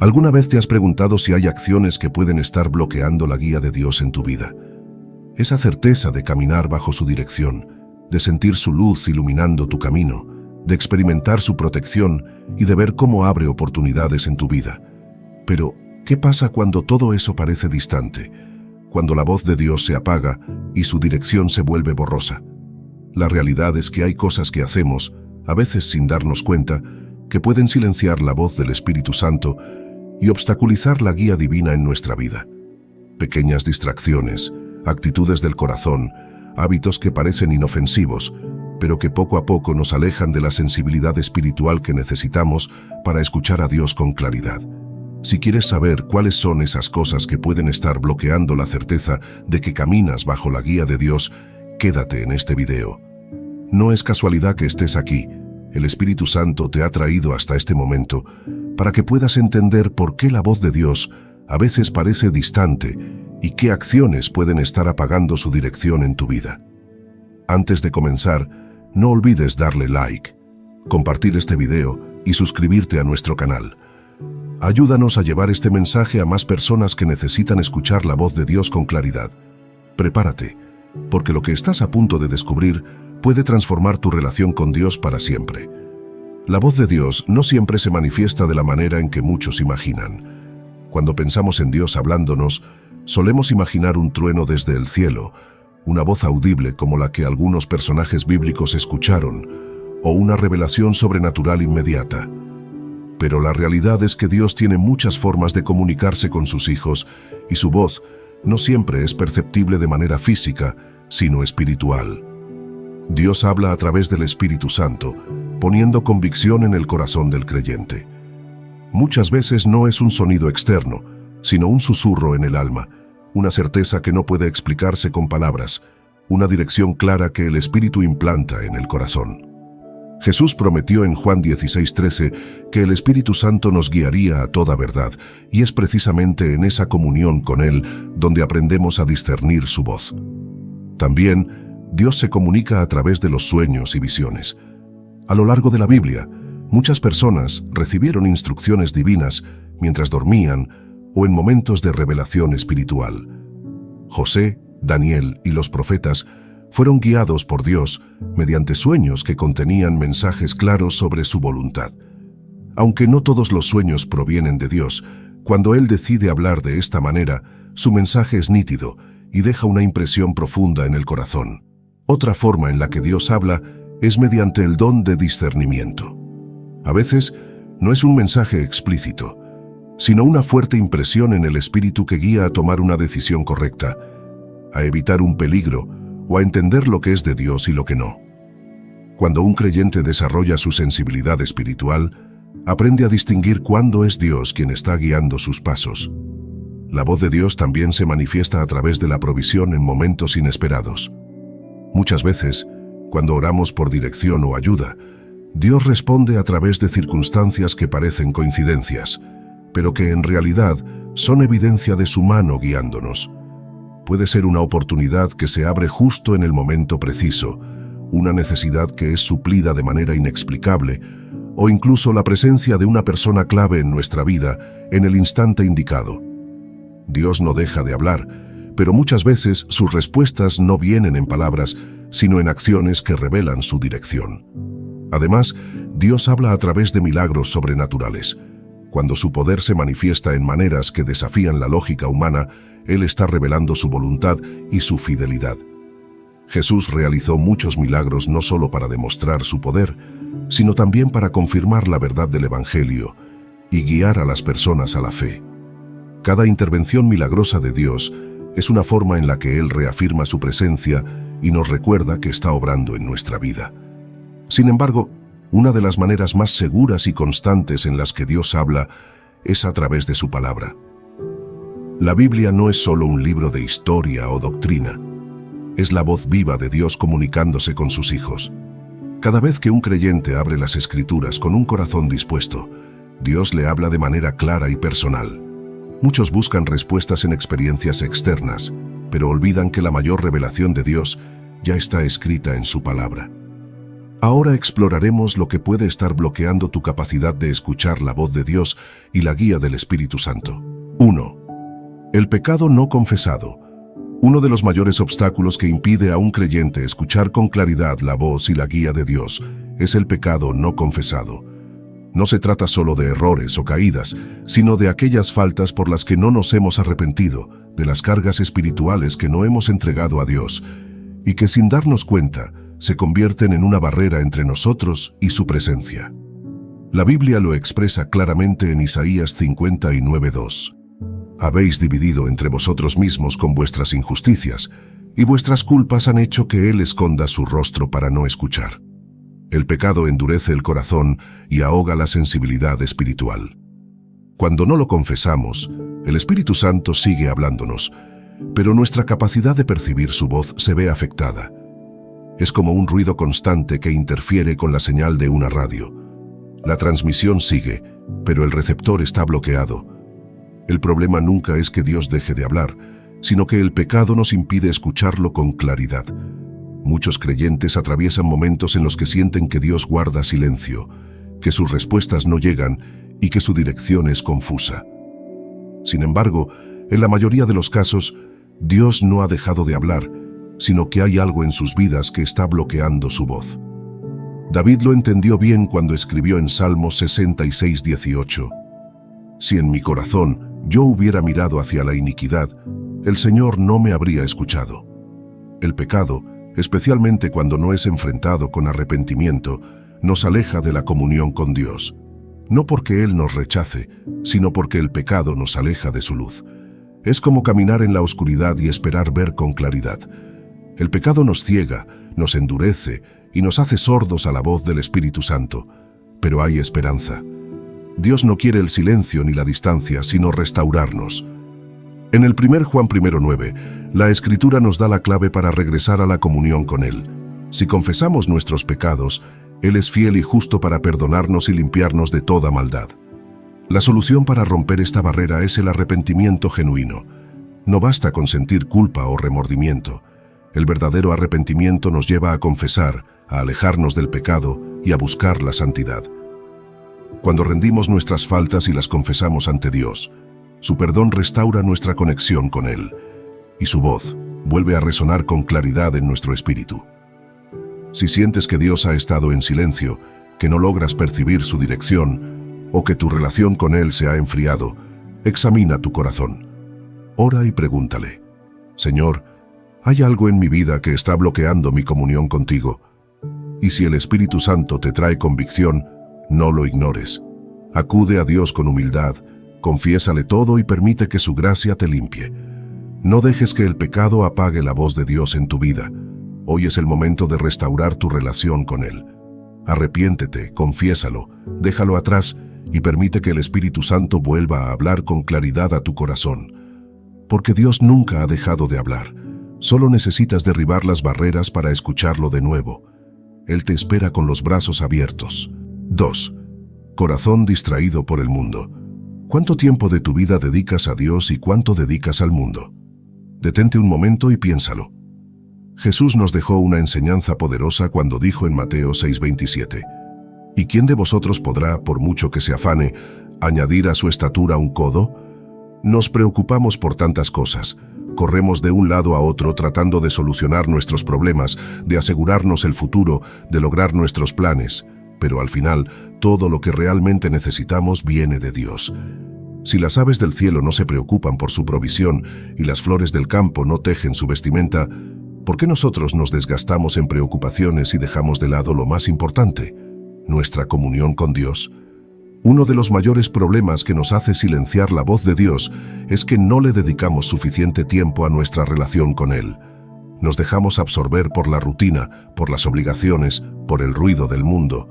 ¿Alguna vez te has preguntado si hay acciones que pueden estar bloqueando la guía de Dios en tu vida? Esa certeza de caminar bajo su dirección, de sentir su luz iluminando tu camino, de experimentar su protección y de ver cómo abre oportunidades en tu vida. Pero, ¿qué pasa cuando todo eso parece distante? Cuando la voz de Dios se apaga y su dirección se vuelve borrosa. La realidad es que hay cosas que hacemos, a veces sin darnos cuenta, que pueden silenciar la voz del Espíritu Santo y obstaculizar la guía divina en nuestra vida. Pequeñas distracciones, actitudes del corazón, hábitos que parecen inofensivos, pero que poco a poco nos alejan de la sensibilidad espiritual que necesitamos para escuchar a Dios con claridad. Si quieres saber cuáles son esas cosas que pueden estar bloqueando la certeza de que caminas bajo la guía de Dios, quédate en este video. No es casualidad que estés aquí. El Espíritu Santo te ha traído hasta este momento para que puedas entender por qué la voz de Dios a veces parece distante y qué acciones pueden estar apagando su dirección en tu vida. Antes de comenzar, no olvides darle like, compartir este video y suscribirte a nuestro canal. Ayúdanos a llevar este mensaje a más personas que necesitan escuchar la voz de Dios con claridad. Prepárate, porque lo que estás a punto de descubrir puede transformar tu relación con Dios para siempre. La voz de Dios no siempre se manifiesta de la manera en que muchos imaginan. Cuando pensamos en Dios hablándonos, solemos imaginar un trueno desde el cielo, una voz audible como la que algunos personajes bíblicos escucharon, o una revelación sobrenatural inmediata. Pero la realidad es que Dios tiene muchas formas de comunicarse con sus hijos, y su voz no siempre es perceptible de manera física, sino espiritual. Dios habla a través del Espíritu Santo, poniendo convicción en el corazón del creyente. Muchas veces no es un sonido externo, sino un susurro en el alma, una certeza que no puede explicarse con palabras, una dirección clara que el Espíritu implanta en el corazón. Jesús prometió en Juan 16:13 que el Espíritu Santo nos guiaría a toda verdad, y es precisamente en esa comunión con Él donde aprendemos a discernir su voz. También, Dios se comunica a través de los sueños y visiones. A lo largo de la Biblia, muchas personas recibieron instrucciones divinas mientras dormían o en momentos de revelación espiritual. José, Daniel y los profetas fueron guiados por Dios mediante sueños que contenían mensajes claros sobre su voluntad. Aunque no todos los sueños provienen de Dios, cuando Él decide hablar de esta manera, su mensaje es nítido y deja una impresión profunda en el corazón. Otra forma en la que Dios habla es mediante el don de discernimiento. A veces, no es un mensaje explícito, sino una fuerte impresión en el espíritu que guía a tomar una decisión correcta, a evitar un peligro o a entender lo que es de Dios y lo que no. Cuando un creyente desarrolla su sensibilidad espiritual, aprende a distinguir cuándo es Dios quien está guiando sus pasos. La voz de Dios también se manifiesta a través de la provisión en momentos inesperados. Muchas veces, cuando oramos por dirección o ayuda, Dios responde a través de circunstancias que parecen coincidencias, pero que en realidad son evidencia de su mano guiándonos. Puede ser una oportunidad que se abre justo en el momento preciso, una necesidad que es suplida de manera inexplicable, o incluso la presencia de una persona clave en nuestra vida en el instante indicado. Dios no deja de hablar, pero muchas veces sus respuestas no vienen en palabras, sino en acciones que revelan su dirección. Además, Dios habla a través de milagros sobrenaturales. Cuando su poder se manifiesta en maneras que desafían la lógica humana, Él está revelando su voluntad y su fidelidad. Jesús realizó muchos milagros no solo para demostrar su poder, sino también para confirmar la verdad del Evangelio y guiar a las personas a la fe. Cada intervención milagrosa de Dios es una forma en la que Él reafirma su presencia y nos recuerda que está obrando en nuestra vida. Sin embargo, una de las maneras más seguras y constantes en las que Dios habla es a través de su palabra. La Biblia no es solo un libro de historia o doctrina. Es la voz viva de Dios comunicándose con sus hijos. Cada vez que un creyente abre las Escrituras con un corazón dispuesto, Dios le habla de manera clara y personal. Muchos buscan respuestas en experiencias externas, pero olvidan que la mayor revelación de Dios ya está escrita en su palabra. Ahora exploraremos lo que puede estar bloqueando tu capacidad de escuchar la voz de Dios y la guía del Espíritu Santo. 1. El pecado no confesado. Uno de los mayores obstáculos que impide a un creyente escuchar con claridad la voz y la guía de Dios es el pecado no confesado. No se trata solo de errores o caídas, sino de aquellas faltas por las que no nos hemos arrepentido, de las cargas espirituales que no hemos entregado a Dios, y que sin darnos cuenta, se convierten en una barrera entre nosotros y su presencia. La Biblia lo expresa claramente en Isaías 59:2. Habéis dividido entre vosotros mismos con vuestras injusticias, y vuestras culpas han hecho que Él esconda su rostro para no escuchar. El pecado endurece el corazón y ahoga la sensibilidad espiritual. Cuando no lo confesamos, el Espíritu Santo sigue hablándonos, pero nuestra capacidad de percibir su voz se ve afectada. Es como un ruido constante que interfiere con la señal de una radio. La transmisión sigue, pero el receptor está bloqueado. El problema nunca es que Dios deje de hablar, sino que el pecado nos impide escucharlo con claridad. Muchos creyentes atraviesan momentos en los que sienten que Dios guarda silencio, que sus respuestas no llegan y que su dirección es confusa. Sin embargo, en la mayoría de los casos, Dios no ha dejado de hablar, sino que hay algo en sus vidas que está bloqueando su voz. David lo entendió bien cuando escribió en Salmos 66:18. Si en mi corazón yo hubiera mirado hacia la iniquidad, el Señor no me habría escuchado. El pecado, especialmente cuando no es enfrentado con arrepentimiento, nos aleja de la comunión con Dios. No porque Él nos rechace, sino porque el pecado nos aleja de su luz. Es como caminar en la oscuridad y esperar ver con claridad. El pecado nos ciega, nos endurece y nos hace sordos a la voz del Espíritu Santo. Pero hay esperanza. Dios no quiere el silencio ni la distancia, sino restaurarnos. En el 1 Juan 1:9, la Escritura nos da la clave para regresar a la comunión con Él. Si confesamos nuestros pecados, Él es fiel y justo para perdonarnos y limpiarnos de toda maldad. La solución para romper esta barrera es el arrepentimiento genuino. No basta con sentir culpa o remordimiento. El verdadero arrepentimiento nos lleva a confesar, a alejarnos del pecado y a buscar la santidad. Cuando rendimos nuestras faltas y las confesamos ante Dios, su perdón restaura nuestra conexión con Él, y su voz vuelve a resonar con claridad en nuestro espíritu. Si sientes que Dios ha estado en silencio, que no logras percibir su dirección, o que tu relación con Él se ha enfriado, examina tu corazón. Ora y pregúntale: Señor, ¿hay algo en mi vida que está bloqueando mi comunión contigo? Y si el Espíritu Santo te trae convicción, no lo ignores. Acude a Dios con humildad, confiésale todo y permite que su gracia te limpie. No dejes que el pecado apague la voz de Dios en tu vida. Hoy es el momento de restaurar tu relación con Él. Arrepiéntete, confiésalo, déjalo atrás y permite que el Espíritu Santo vuelva a hablar con claridad a tu corazón. Porque Dios nunca ha dejado de hablar. Solo necesitas derribar las barreras para escucharlo de nuevo. Él te espera con los brazos abiertos. 2. Corazón distraído por el mundo. ¿Cuánto tiempo de tu vida dedicas a Dios y cuánto dedicas al mundo? Detente un momento y piénsalo. Jesús nos dejó una enseñanza poderosa cuando dijo en Mateo 6:27, ¿y quién de vosotros podrá, por mucho que se afane, añadir a su estatura un codo? Nos preocupamos por tantas cosas. Corremos de un lado a otro tratando de solucionar nuestros problemas, de asegurarnos el futuro, de lograr nuestros planes. Pero al final, todo lo que realmente necesitamos viene de Dios. Si las aves del cielo no se preocupan por su provisión y las flores del campo no tejen su vestimenta, ¿por qué nosotros nos desgastamos en preocupaciones y dejamos de lado lo más importante, nuestra comunión con Dios? Uno de los mayores problemas que nos hace silenciar la voz de Dios es que no le dedicamos suficiente tiempo a nuestra relación con Él. Nos dejamos absorber por la rutina, por las obligaciones, por el ruido del mundo,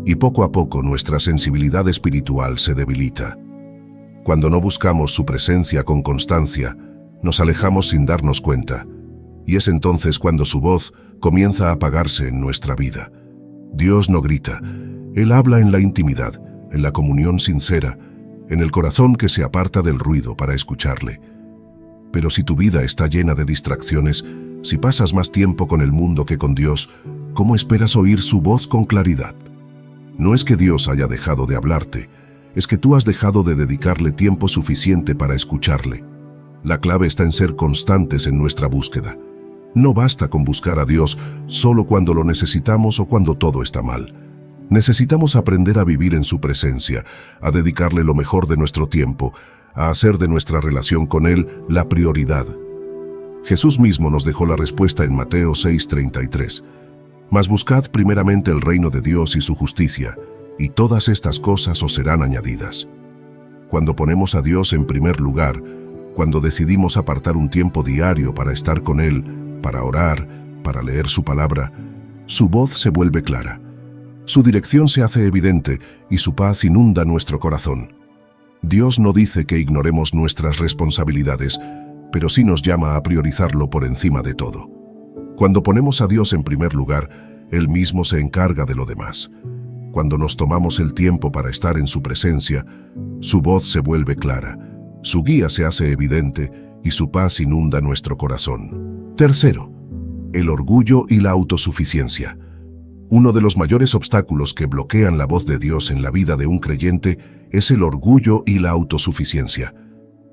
y poco a poco nuestra sensibilidad espiritual se debilita. Cuando no buscamos su presencia con constancia, nos alejamos sin darnos cuenta, y es entonces cuando su voz comienza a apagarse en nuestra vida. Dios no grita, Él habla en la intimidad, en la comunión sincera, en el corazón que se aparta del ruido para escucharle. Pero si tu vida está llena de distracciones, si pasas más tiempo con el mundo que con Dios, ¿cómo esperas oír su voz con claridad? No es que Dios haya dejado de hablarte, es que tú has dejado de dedicarle tiempo suficiente para escucharle. La clave está en ser constantes en nuestra búsqueda. No basta con buscar a Dios solo cuando lo necesitamos o cuando todo está mal. Necesitamos aprender a vivir en su presencia, a dedicarle lo mejor de nuestro tiempo, a hacer de nuestra relación con Él la prioridad. Jesús mismo nos dejó la respuesta en Mateo 6:33. Mas buscad primeramente el reino de Dios y su justicia, y todas estas cosas os serán añadidas. Cuando ponemos a Dios en primer lugar, cuando decidimos apartar un tiempo diario para estar con Él, para orar, para leer su palabra, su voz se vuelve clara. Su dirección se hace evidente y su paz inunda nuestro corazón. Dios no dice que ignoremos nuestras responsabilidades, pero sí nos llama a priorizarlo por encima de todo. Cuando ponemos a Dios en primer lugar, Él mismo se encarga de lo demás. Cuando nos tomamos el tiempo para estar en su presencia, su voz se vuelve clara, su guía se hace evidente y su paz inunda nuestro corazón. Tercero, el orgullo y la autosuficiencia. Uno de los mayores obstáculos que bloquean la voz de Dios en la vida de un creyente es el orgullo y la autosuficiencia.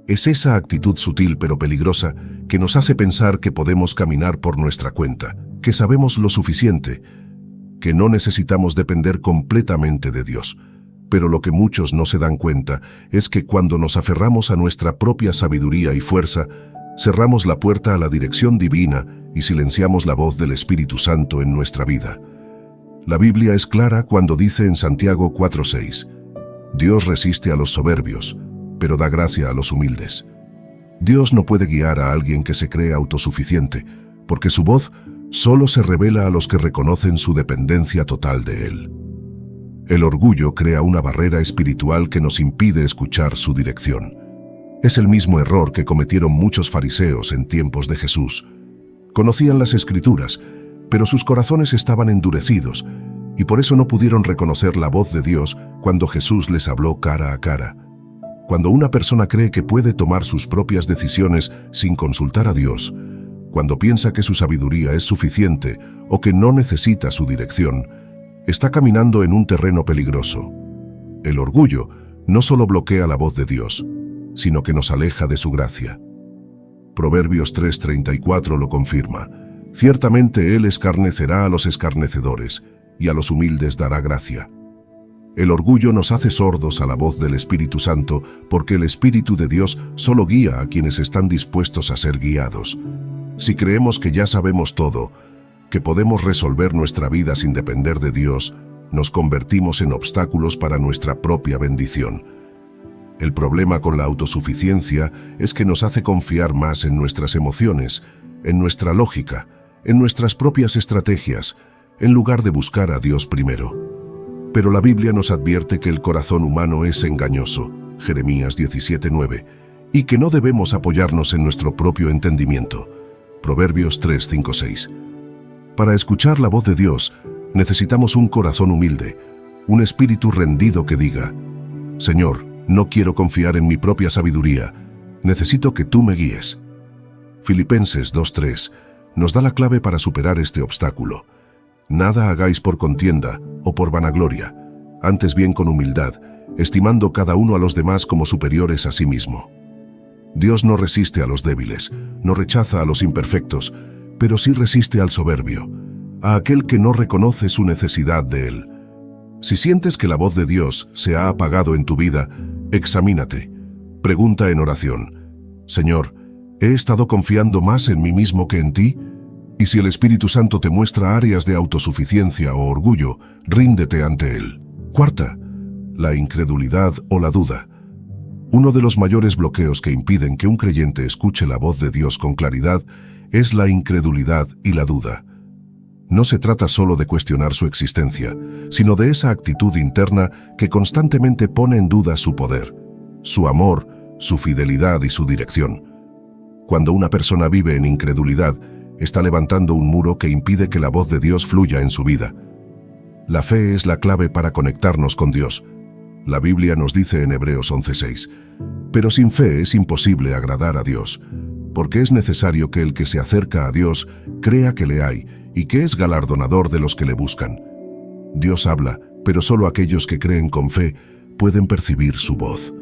Es esa actitud sutil pero peligrosa que nos hace pensar que podemos caminar por nuestra cuenta, que sabemos lo suficiente, que no necesitamos depender completamente de Dios. Pero lo que muchos no se dan cuenta es que cuando nos aferramos a nuestra propia sabiduría y fuerza, cerramos la puerta a la dirección divina y silenciamos la voz del Espíritu Santo en nuestra vida. La Biblia es clara cuando dice en Santiago 4:6, Dios resiste a los soberbios, pero da gracia a los humildes. Dios no puede guiar a alguien que se cree autosuficiente, porque su voz solo se revela a los que reconocen su dependencia total de Él. El orgullo crea una barrera espiritual que nos impide escuchar su dirección. Es el mismo error que cometieron muchos fariseos en tiempos de Jesús. Conocían las Escrituras, pero sus corazones estaban endurecidos, y por eso no pudieron reconocer la voz de Dios cuando Jesús les habló cara a cara. Cuando una persona cree que puede tomar sus propias decisiones sin consultar a Dios, cuando piensa que su sabiduría es suficiente o que no necesita su dirección, está caminando en un terreno peligroso. El orgullo no solo bloquea la voz de Dios, sino que nos aleja de su gracia. Proverbios 3:34 lo confirma. Ciertamente Él escarnecerá a los escarnecedores, y a los humildes dará gracia. El orgullo nos hace sordos a la voz del Espíritu Santo, porque el Espíritu de Dios solo guía a quienes están dispuestos a ser guiados. Si creemos que ya sabemos todo, que podemos resolver nuestra vida sin depender de Dios, nos convertimos en obstáculos para nuestra propia bendición. El problema con la autosuficiencia es que nos hace confiar más en nuestras emociones, en nuestra lógica, en nuestras propias estrategias, en lugar de buscar a Dios primero. Pero la Biblia nos advierte que el corazón humano es engañoso, Jeremías 17:9, y que no debemos apoyarnos en nuestro propio entendimiento, Proverbios 3:5-6. Para escuchar la voz de Dios, necesitamos un corazón humilde, un espíritu rendido que diga, Señor, no quiero confiar en mi propia sabiduría, necesito que tú me guíes. Filipenses 2:3 nos da la clave para superar este obstáculo. Nada hagáis por contienda o por vanagloria, antes bien con humildad, estimando cada uno a los demás como superiores a sí mismo. Dios no resiste a los débiles, no rechaza a los imperfectos, pero sí resiste al soberbio, a aquel que no reconoce su necesidad de Él. Si sientes que la voz de Dios se ha apagado en tu vida, examínate. Pregunta en oración, Señor, ¿he estado confiando más en mí mismo que en ti? Y si el Espíritu Santo te muestra áreas de autosuficiencia o orgullo, ríndete ante Él. Cuarta, la incredulidad o la duda. Uno de los mayores bloqueos que impiden que un creyente escuche la voz de Dios con claridad es la incredulidad y la duda. No se trata solo de cuestionar su existencia, sino de esa actitud interna que constantemente pone en duda su poder, su amor, su fidelidad y su dirección. Cuando una persona vive en incredulidad, está levantando un muro que impide que la voz de Dios fluya en su vida. La fe es la clave para conectarnos con Dios. La Biblia nos dice en Hebreos 11:6, pero sin fe es imposible agradar a Dios, porque es necesario que el que se acerca a Dios crea que le hay y que es galardonador de los que le buscan. Dios habla, pero solo aquellos que creen con fe pueden percibir su voz.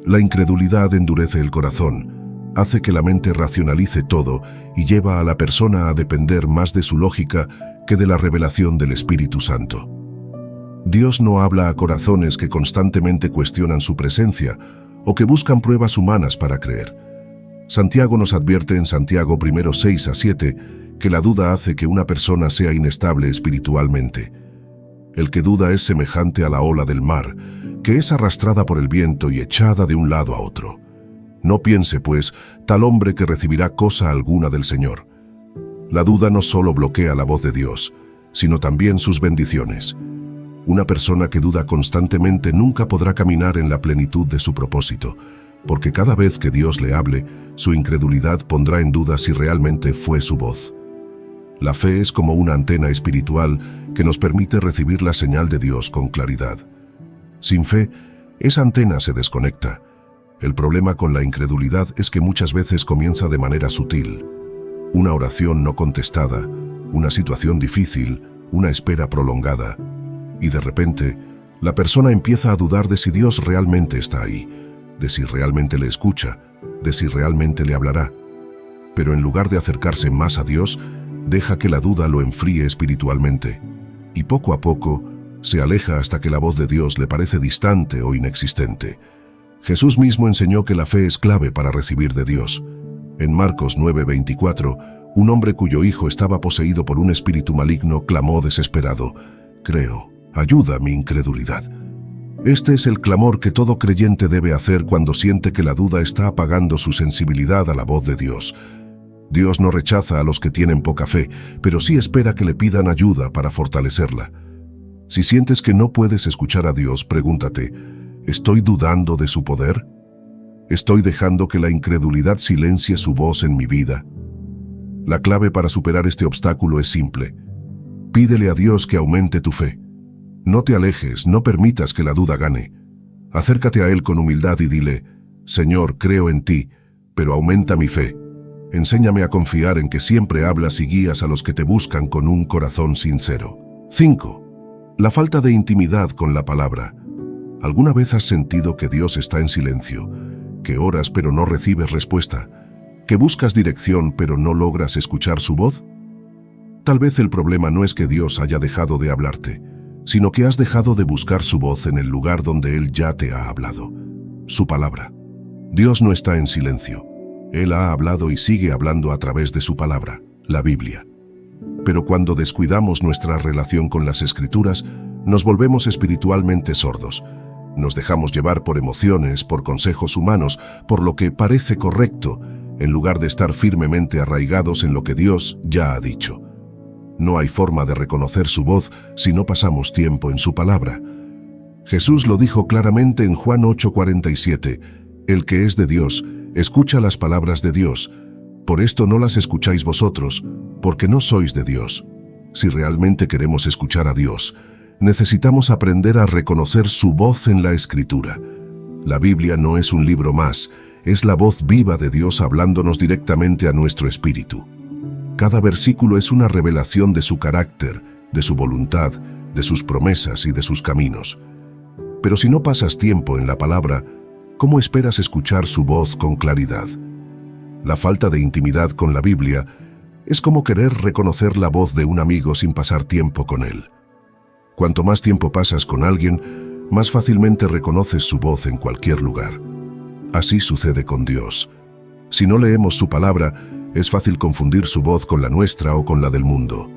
La incredulidad endurece el corazón, hace que la mente racionalice todo y lleva a la persona a depender más de su lógica que de la revelación del Espíritu Santo. Dios no habla a corazones que constantemente cuestionan su presencia o que buscan pruebas humanas para creer. Santiago nos advierte en Santiago 1:6-7 que la duda hace que una persona sea inestable espiritualmente. El que duda es semejante a la ola del mar, que es arrastrada por el viento y echada de un lado a otro. No piense, pues, tal hombre que recibirá cosa alguna del Señor. La duda no solo bloquea la voz de Dios, sino también sus bendiciones. Una persona que duda constantemente nunca podrá caminar en la plenitud de su propósito, porque cada vez que Dios le hable, su incredulidad pondrá en duda si realmente fue su voz. La fe es como una antena espiritual que nos permite recibir la señal de Dios con claridad. Sin fe, esa antena se desconecta. El problema con la incredulidad es que muchas veces comienza de manera sutil. Una oración no contestada, una situación difícil, una espera prolongada. Y de repente, la persona empieza a dudar de si Dios realmente está ahí, de si realmente le escucha, de si realmente le hablará. Pero en lugar de acercarse más a Dios, deja que la duda lo enfríe espiritualmente. Y poco a poco, se aleja hasta que la voz de Dios le parece distante o inexistente. Jesús mismo enseñó que la fe es clave para recibir de Dios. En Marcos 9:24, un hombre cuyo hijo estaba poseído por un espíritu maligno clamó desesperado: «Creo, ayuda mi incredulidad». Este es el clamor que todo creyente debe hacer cuando siente que la duda está apagando su sensibilidad a la voz de Dios. Dios no rechaza a los que tienen poca fe, pero sí espera que le pidan ayuda para fortalecerla. Si sientes que no puedes escuchar a Dios, pregúntate: ¿estoy dudando de su poder? ¿Estoy dejando que la incredulidad silencie su voz en mi vida? La clave para superar este obstáculo es simple. Pídele a Dios que aumente tu fe. No te alejes, no permitas que la duda gane. Acércate a Él con humildad y dile: «Señor, creo en ti, pero aumenta mi fe. Enséñame a confiar en que siempre hablas y guías a los que te buscan con un corazón sincero». 5. La falta de intimidad con la palabra. ¿Alguna vez has sentido que Dios está en silencio, que oras pero no recibes respuesta, que buscas dirección pero no logras escuchar su voz? Tal vez el problema no es que Dios haya dejado de hablarte, sino que has dejado de buscar su voz en el lugar donde Él ya te ha hablado, su palabra. Dios no está en silencio. Él ha hablado y sigue hablando a través de su palabra, la Biblia. Pero cuando descuidamos nuestra relación con las Escrituras, nos volvemos espiritualmente sordos. Nos dejamos llevar por emociones, por consejos humanos, por lo que parece correcto, en lugar de estar firmemente arraigados en lo que Dios ya ha dicho. No hay forma de reconocer su voz si no pasamos tiempo en su palabra. Jesús lo dijo claramente en Juan 8:47, «El que es de Dios, escucha las palabras de Dios. Por esto no las escucháis vosotros, porque no sois de Dios». Si realmente queremos escuchar a Dios, necesitamos aprender a reconocer su voz en la Escritura. La Biblia no es un libro más, es la voz viva de Dios hablándonos directamente a nuestro espíritu. Cada versículo es una revelación de su carácter, de su voluntad, de sus promesas y de sus caminos. Pero si no pasas tiempo en la palabra, ¿cómo esperas escuchar su voz con claridad? La falta de intimidad con la Biblia es como querer reconocer la voz de un amigo sin pasar tiempo con él. Cuanto más tiempo pasas con alguien, más fácilmente reconoces su voz en cualquier lugar. Así sucede con Dios. Si no leemos su palabra, es fácil confundir su voz con la nuestra o con la del mundo.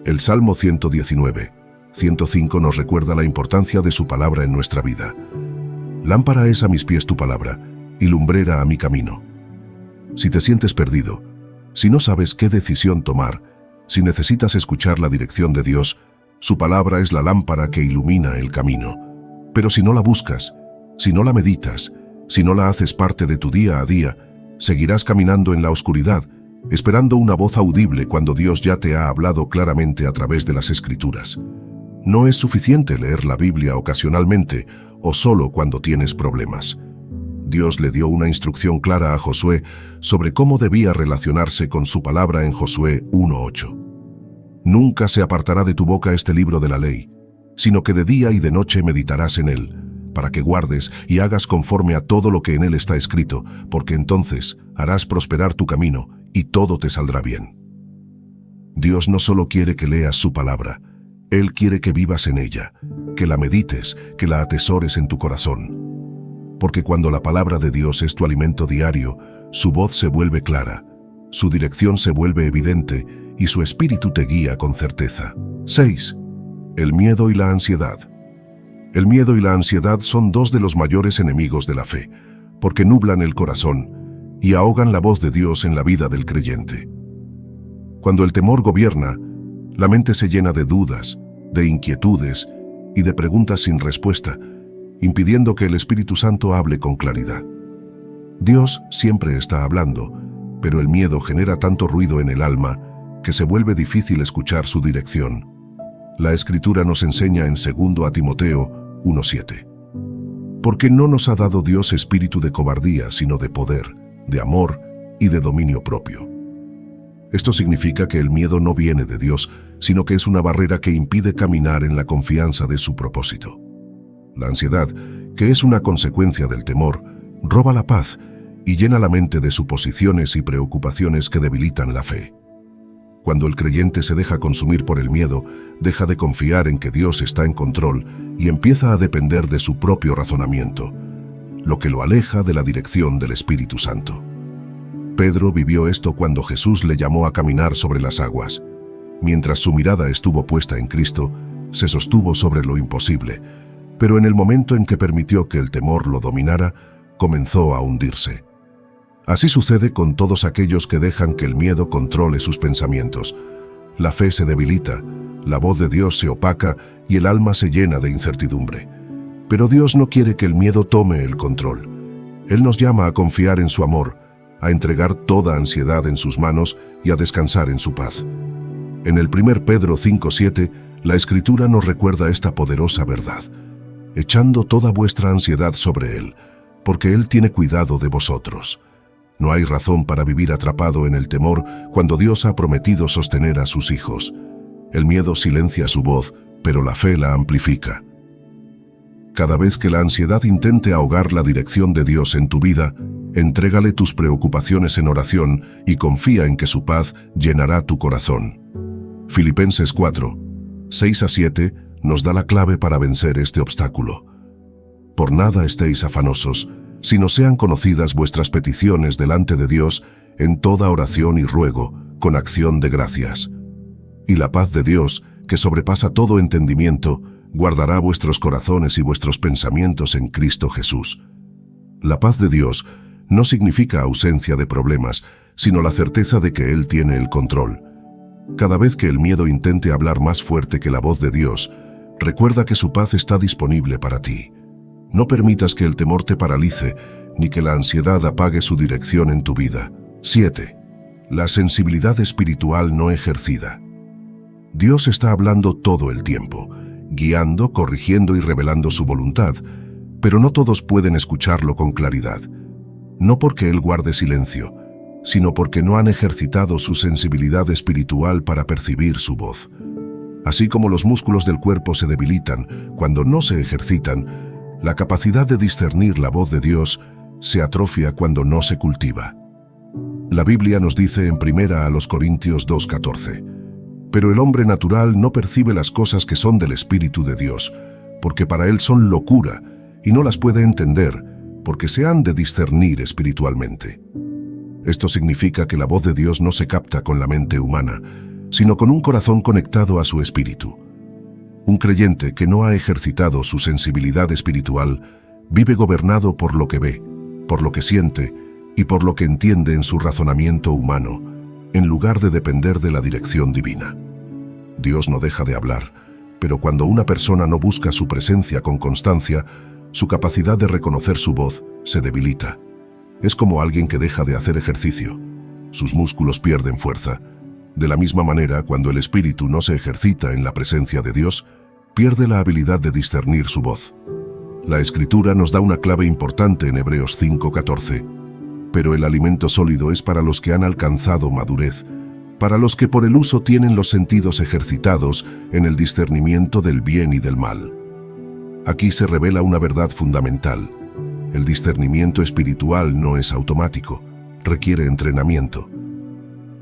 El Salmo 119:105 nos recuerda la importancia de su palabra en nuestra vida. Lámpara es a mis pies tu palabra, y lumbrera a mi camino. Si te sientes perdido, si no sabes qué decisión tomar, si necesitas escuchar la dirección de Dios, su palabra es la lámpara que ilumina el camino. Pero si no la buscas, si no la meditas, si no la haces parte de tu día a día, seguirás caminando en la oscuridad, esperando una voz audible cuando Dios ya te ha hablado claramente a través de las Escrituras. No es suficiente leer la Biblia ocasionalmente o solo cuando tienes problemas. Dios le dio una instrucción clara a Josué sobre cómo debía relacionarse con su palabra en Josué 1:8. Nunca se apartará de tu boca este libro de la ley, sino que de día y de noche meditarás en él, para que guardes y hagas conforme a todo lo que en él está escrito, porque entonces harás prosperar tu camino y todo te saldrá bien. Dios no solo quiere que leas su palabra, Él quiere que vivas en ella, que la medites, que la atesores en tu corazón. Porque cuando la palabra de Dios es tu alimento diario, su voz se vuelve clara, su dirección se vuelve evidente y su espíritu te guía con certeza. 6. El miedo y la ansiedad. El miedo y la ansiedad son dos de los mayores enemigos de la fe, porque nublan el corazón y ahogan la voz de Dios en la vida del creyente. Cuando el temor gobierna, la mente se llena de dudas, de inquietudes y de preguntas sin respuesta, impidiendo que el Espíritu Santo hable con claridad. Dios siempre está hablando, pero el miedo genera tanto ruido en el alma que se vuelve difícil escuchar su dirección. La Escritura nos enseña en 2 Timoteo 1:7. Porque no nos ha dado Dios espíritu de cobardía, sino de poder, de amor y de dominio propio. Esto significa que el miedo no viene de Dios, sino que es una barrera que impide caminar en la confianza de su propósito. La ansiedad, que es una consecuencia del temor, roba la paz y llena la mente de suposiciones y preocupaciones que debilitan la fe. Cuando el creyente se deja consumir por el miedo, deja de confiar en que Dios está en control y empieza a depender de su propio razonamiento, lo que lo aleja de la dirección del Espíritu Santo. Pedro vivió esto cuando Jesús le llamó a caminar sobre las aguas. Mientras su mirada estuvo puesta en Cristo, se sostuvo sobre lo imposible, pero en el momento en que permitió que el temor lo dominara, comenzó a hundirse. Así sucede con todos aquellos que dejan que el miedo controle sus pensamientos. La fe se debilita, la voz de Dios se opaca y el alma se llena de incertidumbre. Pero Dios no quiere que el miedo tome el control. Él nos llama a confiar en su amor, a entregar toda ansiedad en sus manos y a descansar en su paz. En el 1 Pedro 5:7, la Escritura nos recuerda esta poderosa verdad: echando toda vuestra ansiedad sobre Él, porque Él tiene cuidado de vosotros. No hay razón para vivir atrapado en el temor cuando Dios ha prometido sostener a sus hijos. El miedo silencia su voz, pero la fe la amplifica. Cada vez que la ansiedad intente ahogar la dirección de Dios en tu vida, entrégale tus preocupaciones en oración y confía en que su paz llenará tu corazón. Filipenses 4:6-7 nos da la clave para vencer este obstáculo. Por nada estéis afanosos, sino sean conocidas vuestras peticiones delante de Dios en toda oración y ruego, con acción de gracias. Y la paz de Dios, que sobrepasa todo entendimiento, guardará vuestros corazones y vuestros pensamientos en Cristo Jesús. La paz de Dios no significa ausencia de problemas, sino la certeza de que Él tiene el control. Cada vez que el miedo intente hablar más fuerte que la voz de Dios, recuerda que su paz está disponible para ti. No permitas que el temor te paralice, ni que la ansiedad apague su dirección en tu vida. 7. La sensibilidad espiritual no ejercida. Dios está hablando todo el tiempo, guiando, corrigiendo y revelando su voluntad, pero no todos pueden escucharlo con claridad. No porque Él guarde silencio, sino porque no han ejercitado su sensibilidad espiritual para percibir su voz. Así como los músculos del cuerpo se debilitan cuando no se ejercitan, la capacidad de discernir la voz de Dios se atrofia cuando no se cultiva. La Biblia nos dice en 1 Corintios 2:14, pero el hombre natural no percibe las cosas que son del Espíritu de Dios, porque para él son locura, y no las puede entender, porque se han de discernir espiritualmente. Esto significa que la voz de Dios no se capta con la mente humana, sino con un corazón conectado a su espíritu. Un creyente que no ha ejercitado su sensibilidad espiritual vive gobernado por lo que ve, por lo que siente y por lo que entiende en su razonamiento humano, en lugar de depender de la dirección divina. Dios no deja de hablar, pero cuando una persona no busca su presencia con constancia, su capacidad de reconocer su voz se debilita. Es como alguien que deja de hacer ejercicio. Sus músculos pierden fuerza. De la misma manera, cuando el espíritu no se ejercita en la presencia de Dios, pierde la habilidad de discernir su voz. La Escritura nos da una clave importante en Hebreos 5:14. Pero el alimento sólido es para los que han alcanzado madurez, para los que por el uso tienen los sentidos ejercitados en el discernimiento del bien y del mal. Aquí se revela una verdad fundamental. El discernimiento espiritual no es automático, requiere entrenamiento.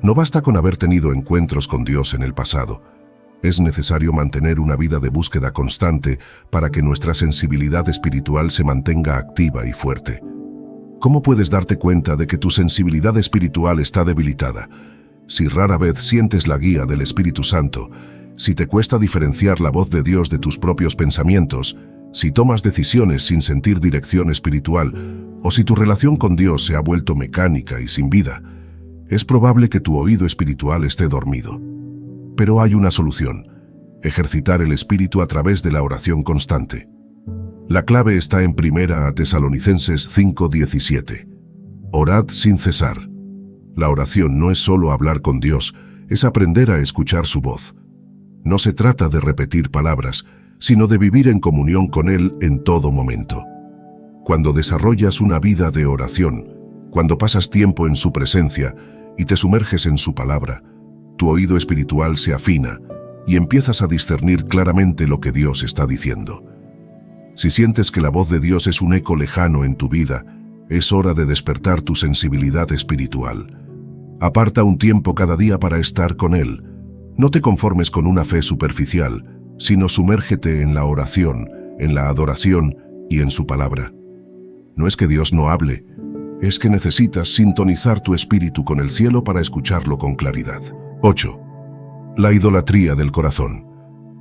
No basta con haber tenido encuentros con Dios en el pasado. Es necesario mantener una vida de búsqueda constante para que nuestra sensibilidad espiritual se mantenga activa y fuerte. ¿Cómo puedes darte cuenta de que tu sensibilidad espiritual está debilitada? Si rara vez sientes la guía del Espíritu Santo, si te cuesta diferenciar la voz de Dios de tus propios pensamientos, si tomas decisiones sin sentir dirección espiritual, o si tu relación con Dios se ha vuelto mecánica y sin vida, es probable que tu oído espiritual esté dormido. Pero hay una solución: ejercitar el espíritu a través de la oración constante. La clave está en 1 Tesalonicenses 5:17. Orad sin cesar. La oración no es solo hablar con Dios, es aprender a escuchar su voz. No se trata de repetir palabras, sino de vivir en comunión con Él en todo momento. Cuando desarrollas una vida de oración, cuando pasas tiempo en su presencia y te sumerges en su palabra, tu oído espiritual se afina y empiezas a discernir claramente lo que Dios está diciendo. Si sientes que la voz de Dios es un eco lejano en tu vida, es hora de despertar tu sensibilidad espiritual. Aparta un tiempo cada día para estar con Él. No te conformes con una fe superficial, sino sumérgete en la oración, en la adoración y en su palabra. No es que Dios no hable, es que necesitas sintonizar tu espíritu con el cielo para escucharlo con claridad. 8. La idolatría del corazón.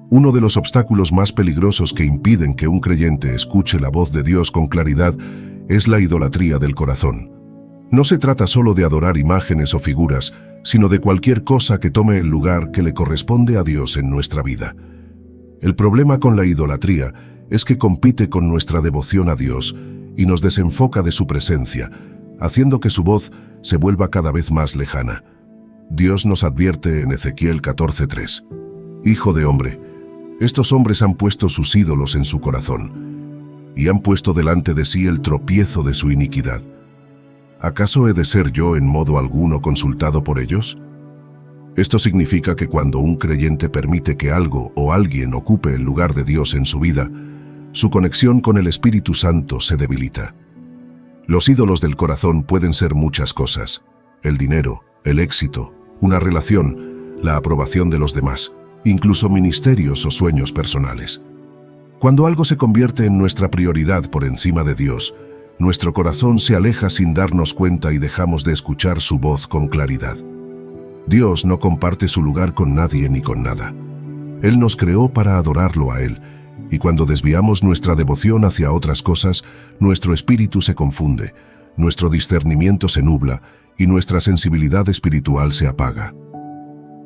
Uno de los obstáculos más peligrosos que impiden que un creyente escuche la voz de Dios con claridad es la idolatría del corazón. No se trata solo de adorar imágenes o figuras, sino de cualquier cosa que tome el lugar que le corresponde a Dios en nuestra vida. El problema con la idolatría es que compite con nuestra devoción a Dios y nos desenfoca de su presencia, haciendo que su voz se vuelva cada vez más lejana. Dios nos advierte en Ezequiel 14:3. Hijo de hombre, estos hombres han puesto sus ídolos en su corazón y han puesto delante de sí el tropiezo de su iniquidad. ¿Acaso he de ser yo en modo alguno consultado por ellos? Esto significa que cuando un creyente permite que algo o alguien ocupe el lugar de Dios en su vida, su conexión con el Espíritu Santo se debilita. Los ídolos del corazón pueden ser muchas cosas: el dinero, el éxito, una relación, la aprobación de los demás, incluso ministerios o sueños personales. Cuando algo se convierte en nuestra prioridad por encima de Dios, nuestro corazón se aleja sin darnos cuenta y dejamos de escuchar su voz con claridad. Dios no comparte su lugar con nadie ni con nada. Él nos creó para adorarlo a Él, y cuando desviamos nuestra devoción hacia otras cosas, nuestro espíritu se confunde, nuestro discernimiento se nubla y nuestra sensibilidad espiritual se apaga.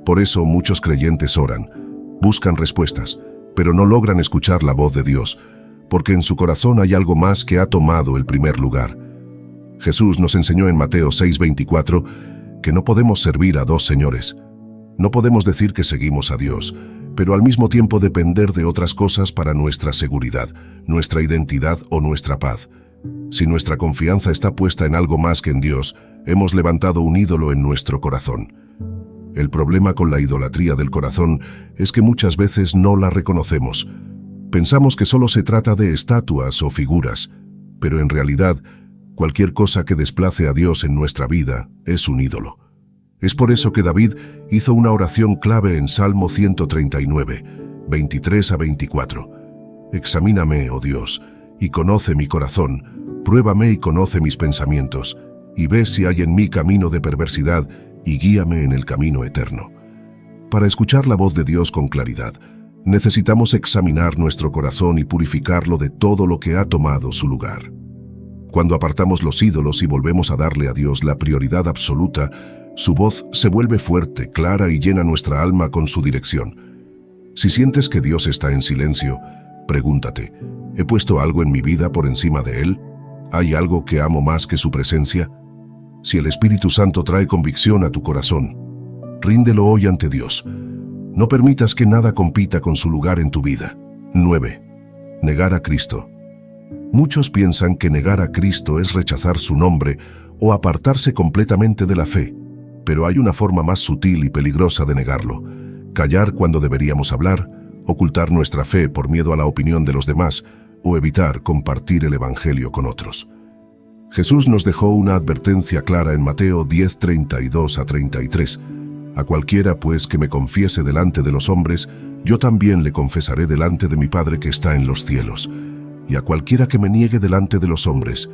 Por eso muchos creyentes oran, buscan respuestas, pero no logran escuchar la voz de Dios, porque en su corazón hay algo más que ha tomado el primer lugar. Jesús nos enseñó en Mateo 6:24 que no podemos servir a dos señores. No podemos decir que seguimos a Dios, pero al mismo tiempo depender de otras cosas para nuestra seguridad, nuestra identidad o nuestra paz. Si nuestra confianza está puesta en algo más que en Dios, hemos levantado un ídolo en nuestro corazón. El problema con la idolatría del corazón es que muchas veces no la reconocemos. Pensamos que solo se trata de estatuas o figuras, pero en realidad, cualquier cosa que desplace a Dios en nuestra vida es un ídolo. Es por eso que David hizo una oración clave en Salmo 139, 23-24. Examíname, oh Dios, y conoce mi corazón, pruébame y conoce mis pensamientos, y ve si hay en mí camino de perversidad, y guíame en el camino eterno. Para escuchar la voz de Dios con claridad, necesitamos examinar nuestro corazón y purificarlo de todo lo que ha tomado su lugar. Cuando apartamos los ídolos y volvemos a darle a Dios la prioridad absoluta, su voz se vuelve fuerte, clara y llena nuestra alma con su dirección. Si sientes que Dios está en silencio, pregúntate, ¿he puesto algo en mi vida por encima de Él? ¿Hay algo que amo más que su presencia? Si el Espíritu Santo trae convicción a tu corazón, ríndelo hoy ante Dios. No permitas que nada compita con su lugar en tu vida. 9. Negar a Cristo. Muchos piensan que negar a Cristo es rechazar su nombre o apartarse completamente de la fe, Pero hay una forma más sutil y peligrosa de negarlo: callar cuando deberíamos hablar, ocultar nuestra fe por miedo a la opinión de los demás o evitar compartir el Evangelio con otros. Jesús nos dejó una advertencia clara en Mateo 10:32-33. A cualquiera, pues, que me confiese delante de los hombres, yo también le confesaré delante de mi Padre que está en los cielos. Y a cualquiera que me niegue delante de los hombres,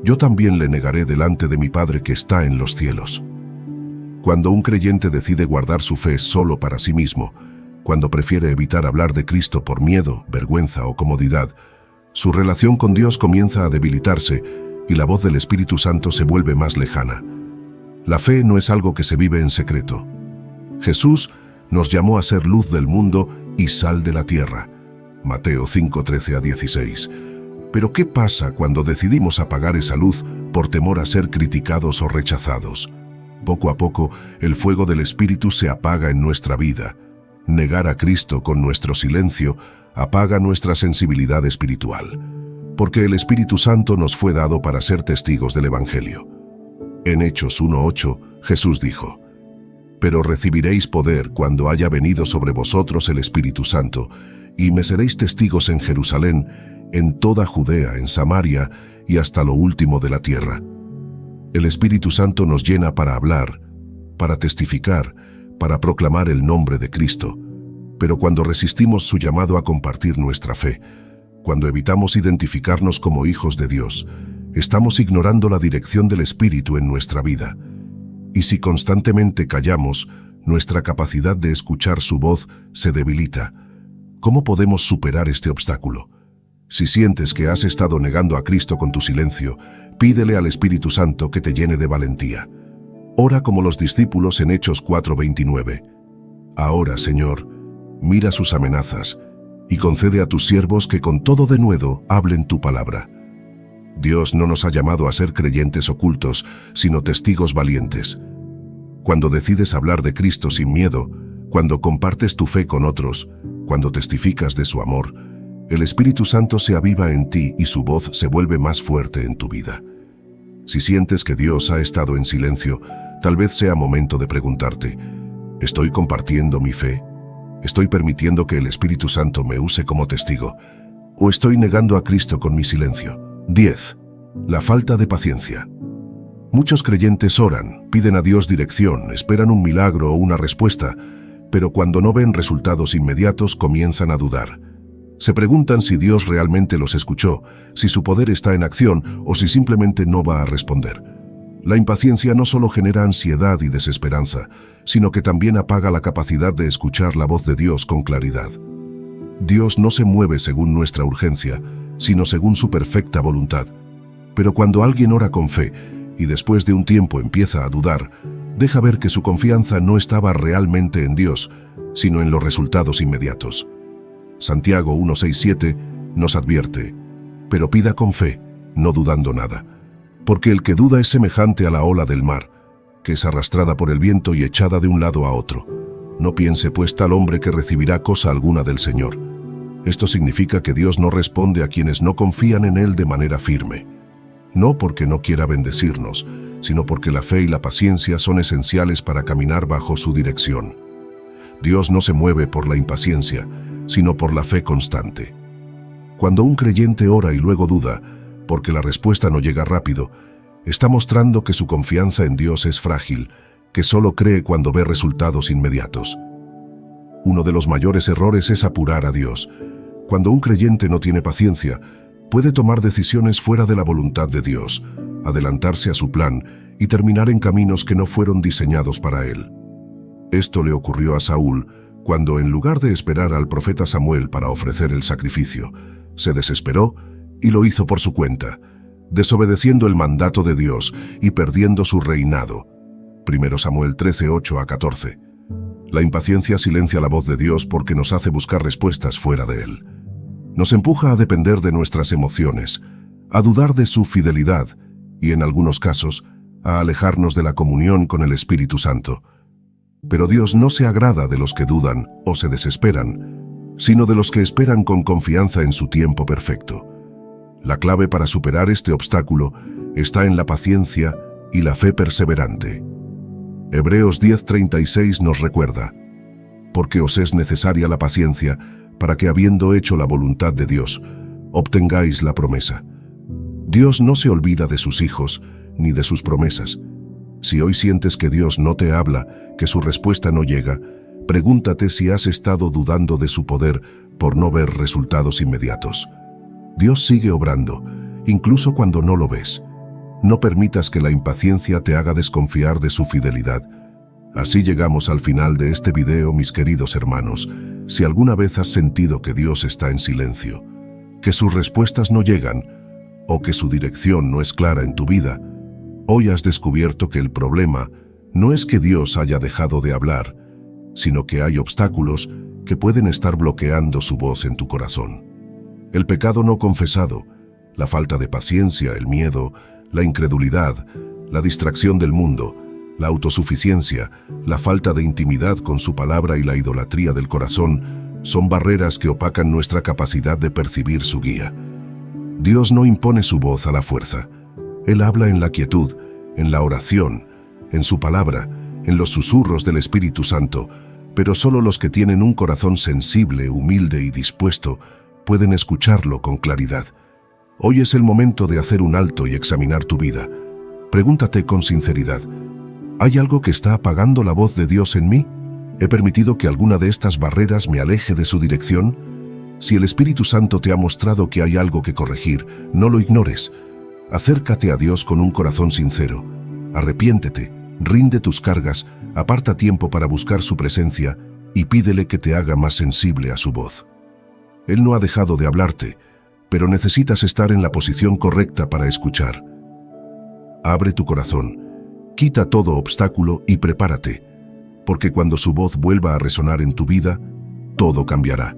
yo también le negaré delante de mi Padre que está en los cielos. Cuando un creyente decide guardar su fe solo para sí mismo, cuando prefiere evitar hablar de Cristo por miedo, vergüenza o comodidad, su relación con Dios comienza a debilitarse y la voz del Espíritu Santo se vuelve más lejana. La fe no es algo que se vive en secreto. Jesús nos llamó a ser luz del mundo y sal de la tierra. Mateo 5:13-16. Pero ¿qué pasa cuando decidimos apagar esa luz por temor a ser criticados o rechazados? Poco a poco, el fuego del Espíritu se apaga en nuestra vida. Negar a Cristo con nuestro silencio apaga nuestra sensibilidad espiritual, porque el Espíritu Santo nos fue dado para ser testigos del Evangelio. En Hechos 1:8, Jesús dijo: «Pero recibiréis poder cuando haya venido sobre vosotros el Espíritu Santo, y me seréis testigos en Jerusalén, en toda Judea, en Samaria y hasta lo último de la tierra». El Espíritu Santo nos llena para hablar, para testificar, para proclamar el nombre de Cristo. Pero cuando resistimos su llamado a compartir nuestra fe, cuando evitamos identificarnos como hijos de Dios, estamos ignorando la dirección del Espíritu en nuestra vida. Y si constantemente callamos, nuestra capacidad de escuchar su voz se debilita. ¿Cómo podemos superar este obstáculo? Si sientes que has estado negando a Cristo con tu silencio, pídele al Espíritu Santo que te llene de valentía. Ora como los discípulos en Hechos 4:29. Ahora, Señor, mira sus amenazas y concede a tus siervos que con todo denuedo hablen tu palabra. Dios no nos ha llamado a ser creyentes ocultos, sino testigos valientes. Cuando decides hablar de Cristo sin miedo, cuando compartes tu fe con otros, cuando testificas de su amor, el Espíritu Santo se aviva en ti y su voz se vuelve más fuerte en tu vida. Si sientes que Dios ha estado en silencio, tal vez sea momento de preguntarte: ¿estoy compartiendo mi fe? ¿Estoy permitiendo que el Espíritu Santo me use como testigo? ¿O estoy negando a Cristo con mi silencio? 10. La falta de paciencia. Muchos creyentes oran, piden a Dios dirección, esperan un milagro o una respuesta, pero cuando no ven resultados inmediatos comienzan a dudar. Se preguntan si Dios realmente los escuchó, si su poder está en acción o si simplemente no va a responder. La impaciencia no solo genera ansiedad y desesperanza, sino que también apaga la capacidad de escuchar la voz de Dios con claridad. Dios no se mueve según nuestra urgencia, sino según su perfecta voluntad. Pero cuando alguien ora con fe y después de un tiempo empieza a dudar, deja ver que su confianza no estaba realmente en Dios, sino en los resultados inmediatos. Santiago 1:6-7 nos advierte: pero pida con fe, no dudando nada, porque el que duda es semejante a la ola del mar, que es arrastrada por el viento y echada de un lado a otro. No piense pues tal hombre que recibirá cosa alguna del Señor. Esto significa que Dios no responde a quienes no confían en Él de manera firme. No porque no quiera bendecirnos, sino porque la fe y la paciencia son esenciales para caminar bajo su dirección. Dios no se mueve por la impaciencia, sino por la fe constante. Cuando un creyente ora y luego duda, porque la respuesta no llega rápido, está mostrando que su confianza en Dios es frágil, que solo cree cuando ve resultados inmediatos. Uno de los mayores errores es apurar a Dios. Cuando un creyente no tiene paciencia, puede tomar decisiones fuera de la voluntad de Dios, adelantarse a su plan y terminar en caminos que no fueron diseñados para él. Esto le ocurrió a Saúl cuando, en lugar de esperar al profeta Samuel para ofrecer el sacrificio, se desesperó y lo hizo por su cuenta, desobedeciendo el mandato de Dios y perdiendo su reinado. 1 Samuel 13:8-14. La impaciencia silencia la voz de Dios porque nos hace buscar respuestas fuera de Él. Nos empuja a depender de nuestras emociones, a dudar de su fidelidad y, en algunos casos, a alejarnos de la comunión con el Espíritu Santo. Pero Dios no se agrada de los que dudan o se desesperan, sino de los que esperan con confianza en su tiempo perfecto. La clave para superar este obstáculo está en la paciencia y la fe perseverante. Hebreos 10:36 nos recuerda: porque os es necesaria la paciencia, para que habiendo hecho la voluntad de Dios, obtengáis la promesa. Dios no se olvida de sus hijos, ni de sus promesas. Si hoy sientes que Dios no te habla, que su respuesta no llega, pregúntate si has estado dudando de su poder por no ver resultados inmediatos. Dios sigue obrando, incluso cuando no lo ves. No permitas que la impaciencia te haga desconfiar de su fidelidad. Así llegamos al final de este video, mis queridos hermanos. Si alguna vez has sentido que Dios está en silencio, que sus respuestas no llegan, o que su dirección no es clara en tu vida, hoy has descubierto que el problema no es que Dios haya dejado de hablar, sino que hay obstáculos que pueden estar bloqueando su voz en tu corazón. El pecado no confesado, la falta de paciencia, el miedo, la incredulidad, la distracción del mundo, la autosuficiencia, la falta de intimidad con su palabra y la idolatría del corazón son barreras que opacan nuestra capacidad de percibir su guía. Dios no impone su voz a la fuerza. Él habla en la quietud, en la oración, en su palabra, en los susurros del Espíritu Santo, pero solo los que tienen un corazón sensible, humilde y dispuesto pueden escucharlo con claridad. Hoy es el momento de hacer un alto y examinar tu vida. Pregúntate con sinceridad: ¿hay algo que está apagando la voz de Dios en mí? ¿He permitido que alguna de estas barreras me aleje de su dirección? Si el Espíritu Santo te ha mostrado que hay algo que corregir, no lo ignores. Acércate a Dios con un corazón sincero. Arrepiéntete, rinde tus cargas, aparta tiempo para buscar su presencia y pídele que te haga más sensible a su voz. Él no ha dejado de hablarte, pero necesitas estar en la posición correcta para escuchar. Abre tu corazón, quita todo obstáculo y prepárate, porque cuando su voz vuelva a resonar en tu vida, todo cambiará.